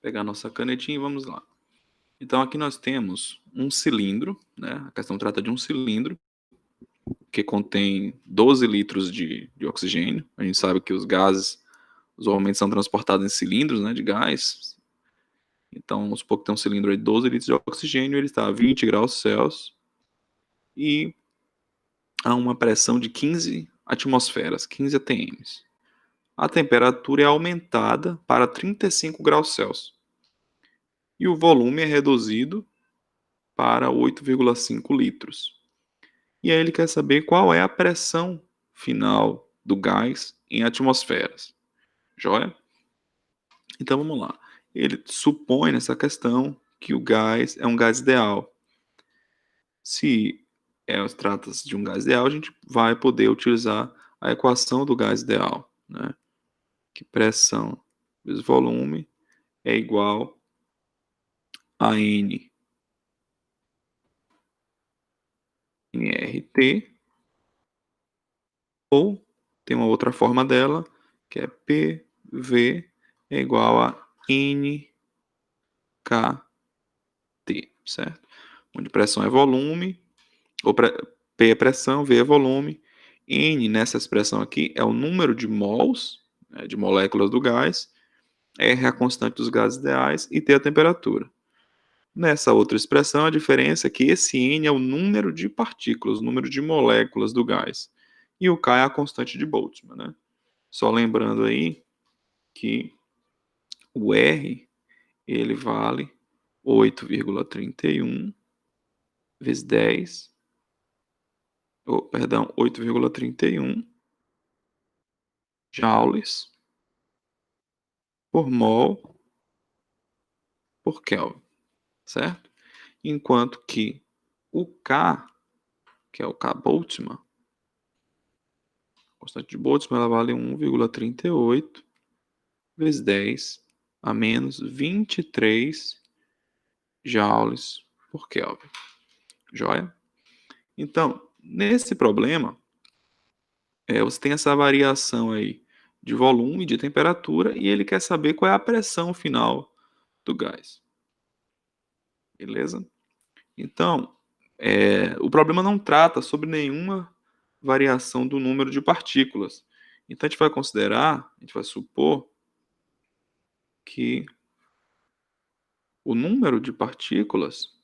pegar nossa canetinha e vamos lá. Então aqui nós temos um cilindro, né? A questão trata de um cilindro que contém 12 litros de oxigênio. A gente sabe que os gases usualmente são transportados em cilindros, né, de gás. Então, vamos supor que tem um cilindro de 12 litros de oxigênio, ele está a 20 graus Celsius e a uma pressão de 15 atmosferas, 15 atm. A temperatura é aumentada para 35 graus Celsius e o volume é reduzido para 8,5 litros. E aí ele quer saber qual é a pressão final do gás em atmosferas. Joia? Então vamos lá. Ele supõe nessa questão que o gás é um gás ideal. Se trata-se de um gás ideal, a gente vai poder utilizar a equação do gás ideal, né? Que pressão vezes volume é igual a nRT, ou tem uma outra forma dela, que é PV é igual a NKT, certo? Onde pressão é volume, ou P é pressão, V é volume, N nessa expressão aqui é o número de mols, né, de moléculas do gás, R é a constante dos gases ideais e T é a temperatura. Nessa outra expressão, a diferença é que esse N é o número de partículas, o número de moléculas do gás. E o K é a constante de Boltzmann, né? Só lembrando aí que o R, ele vale 8,31 vezes 10, perdão, 8,31 joules por mol por Kelvin, certo? Enquanto que o K, que é o K Boltzmann, a constante de Boltzmann, ela vale 1,38 vezes 10 a menos 23 joules por Kelvin. Joia? Então, nesse problema, você tem essa variação aí de volume, de temperatura, e ele quer saber qual é a pressão final do gás. Beleza? Então, o problema não trata sobre nenhuma variação do número de partículas. Então, a gente vai considerar, a gente vai supor que o número de partículas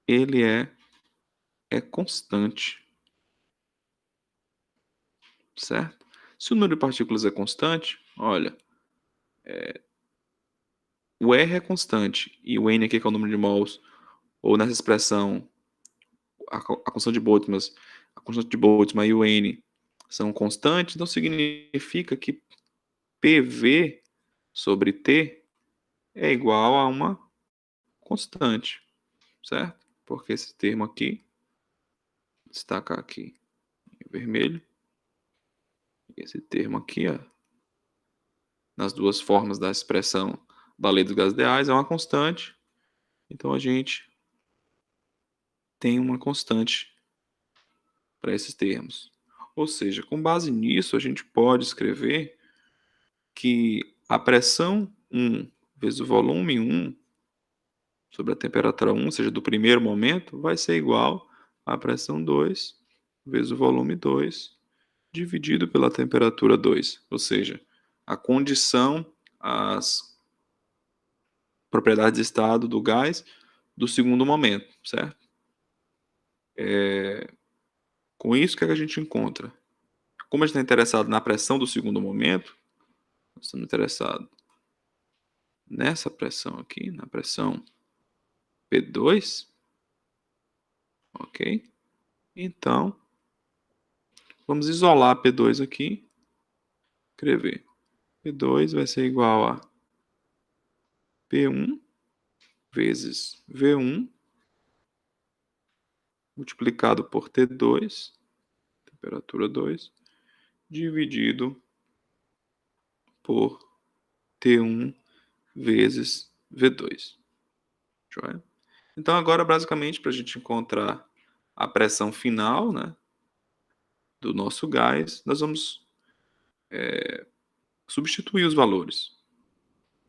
ele é constante, certo? Se o número de partículas é constante, olha, o R é constante e o N aqui, que é o número de mols, ou nessa expressão, a constante de Boltzmann e o N são constantes, então significa que PV sobre T é igual a uma constante, certo? Porque esse termo aqui, destacar aqui em vermelho, esse termo aqui, ó, nas duas formas da expressão da lei dos gases ideais, é uma constante. Então a gente tem uma constante para esses termos. Ou seja, com base nisso, a gente pode escrever que a pressão 1 vezes o volume 1 sobre a temperatura 1, ou seja, do primeiro momento, vai ser igual à pressão 2 vezes o volume 2 dividido pela temperatura 2. Ou seja, a condição, as propriedades de estado do gás do segundo momento, certo? Com isso, o que a gente encontra? Como a gente está interessado na pressão do segundo momento, nós estamos interessados nessa pressão aqui, na pressão P2, ok? Então, vamos isolar P2 aqui, escrever. P2 vai ser igual a P1 vezes V1 multiplicado por T2, temperatura 2, dividido por T1 vezes V2. Joia? Então, agora, basicamente, para a gente encontrar a pressão final, né, do nosso gás, nós vamos substituir os valores.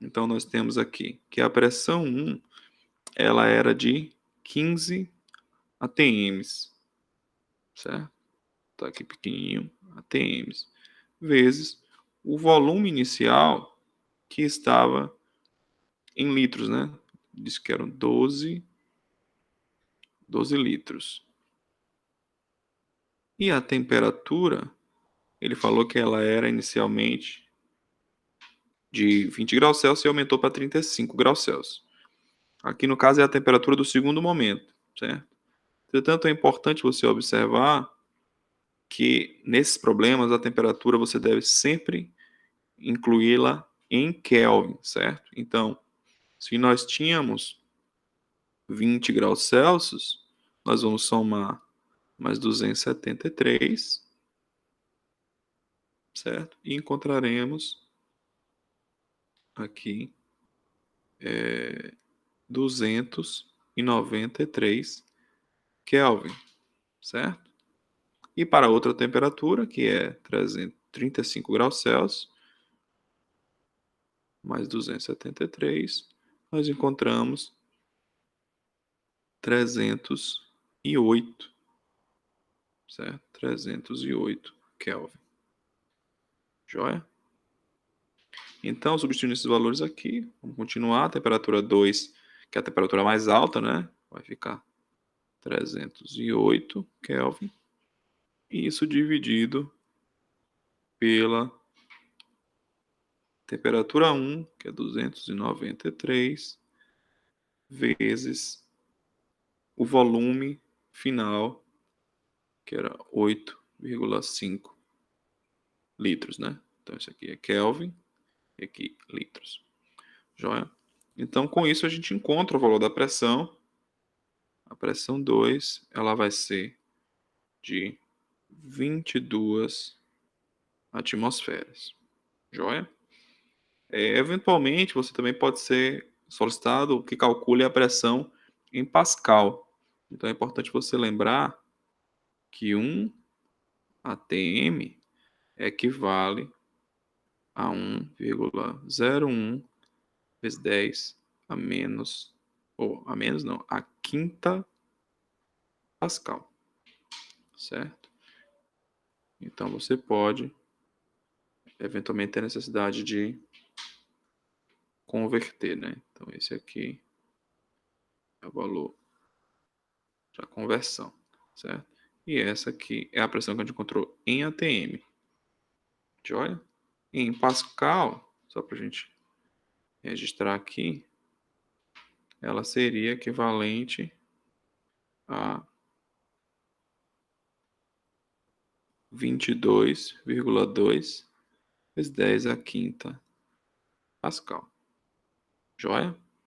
Então, nós temos aqui que a pressão 1 ela era de 15 ATMs, certo? Está aqui pequenininho, ATMs, vezes o volume inicial que estava em litros, né? Disse que eram 12 litros. E a temperatura, ele falou que ela era inicialmente de 20 graus Celsius e aumentou para 35 graus Celsius. Aqui no caso é a temperatura do segundo momento, certo? Portanto, é importante você observar que nesses problemas a temperatura você deve sempre incluí-la em Kelvin, certo? Então, se nós tínhamos 20 graus Celsius, nós vamos somar mais 273, certo? E encontraremos aqui 293 Kelvin, certo? E para outra temperatura, que é 335 graus Celsius, mais 273, nós encontramos 308, certo? 308 Kelvin. Joia? Então, substituindo esses valores aqui, vamos continuar. A temperatura 2, que é a temperatura mais alta, né? Vai ficar 308 Kelvin. E isso dividido pela temperatura 1, que é 293, vezes o volume final, que era 8,5 litros, né? Então, isso aqui é Kelvin e aqui litros. Joia? Então, com isso, a gente encontra o valor da pressão. A pressão 2, ela vai ser de 22 atmosferas. Joia? Eventualmente, você também pode ser solicitado que calcule a pressão em Pascal. Então, é importante você lembrar que 1 atm equivale a 1,01 vezes 10 a menos, ou a menos não, a quinta Pascal, certo? Então você pode eventualmente ter necessidade de converter, né? Então esse aqui é o valor da conversão, certo? E essa aqui é a pressão que a gente encontrou em ATM. Joia? Em Pascal, só para a gente registrar aqui, ela seria equivalente a 22,2 vezes 10 a quinta Pascal. Joia?